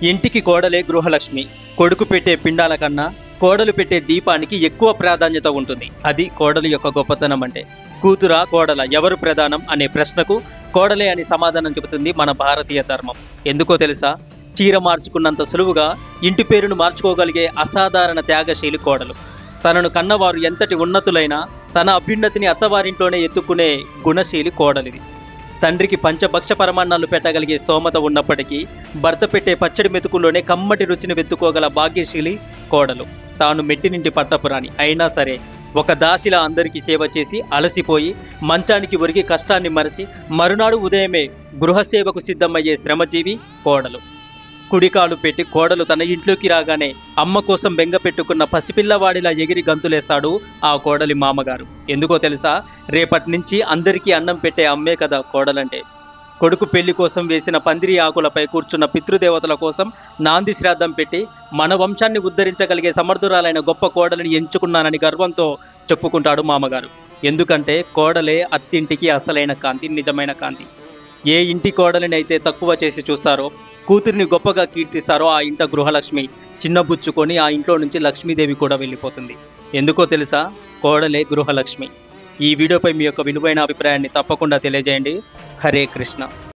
ఇంటికి కోడలే గృహలక్ష్మి. కొడుకు పెట్టే పిండాల కన్నా కోడలు పెట్టే దీపానికి ఎక్కువ ప్రాధాన్యత ఉంటుంది. అది కోడలు యొక్క గొప్పతనం అంటే. కూతురా కోడల ఎవరు ప్రధానం అనే ప్రశ్నకు కోడలే అని సమాధానం చెబుతుంది మన భారతీయ ధర్మం. ఎందుకో తెలుసా? చీర మార్చుకున్నంత సులువుగా ఇంటి పేరును మార్చుకోగలిగే అసాధారణ త్యాగశీలి కోడలు. తనను కన్నవారు ఎంతటి ఉన్నతులైనా తన అభ్యున్నతిని అత్తవారింట్లోనే ఎత్తుకునే గుణశీలి కోడలిది. తండ్రికి పంచభక్ష పరమాన్నాలు పెట్టగలిగే స్తోమత ఉన్నప్పటికీ భర్త పెట్టే పచ్చడి మెతుకుల్లోనే కమ్మటి రుచిని వెతుక్కోగల భాగ్యశీలి కోడలు. తాను మెట్టినింటి పట్టపురాణి అయినా సరే ఒక దాసిలా అందరికీ సేవ చేసి అలసిపోయి మంచానికి ఒరిగి కష్టాన్ని మరచి మరునాడు ఉదయమే గృహసేవకు సిద్ధమయ్యే శ్రమజీవి కోడలు. కుడికాలు పెట్టి కోడలు తన ఇంట్లోకి రాగానే అమ్మ కోసం బెంగ పెట్టుకున్న పసిపిల్లవాడిలా ఎగిరి గంతులేస్తాడు ఆ కోడలి మామగారు. ఎందుకో తెలుసా? రేపటి నుంచి అందరికీ అన్నం పెట్టే అమ్మే కదా కోడలంటే. కొడుకు పెళ్లి కోసం వేసిన పందిరి ఆకులపై కూర్చున్న పితృదేవతల కోసం నాంది శ్రాద్ధం పెట్టి మన వంశాన్ని ఉద్ధరించగలిగే సమర్థురాలైన గొప్ప కోడలిని ఎంచుకున్నానని గర్వంతో చెప్పుకుంటాడు మామగారు. ఎందుకంటే కోడలే అత్తింటికి అసలైన కాంతి, నిజమైన కాంతి. ఏ ఇంటి కోడలిని అయితే తక్కువ చేసి చూస్తారో, కూతురిని గొప్పగా కీర్తిస్తారో ఆ ఇంట గృహలక్ష్మి చిన్నబుచ్చుకొని ఆ ఇంట్లో నుంచి లక్ష్మీదేవి కూడా వెళ్ళిపోతుంది. ఎందుకో తెలుసా? కోడలే గృహలక్ష్మి. ఈ వీడియోపై మీ యొక్క విలువైన అభిప్రాయాన్ని తప్పకుండా తెలియజేయండి. హరే కృష్ణ.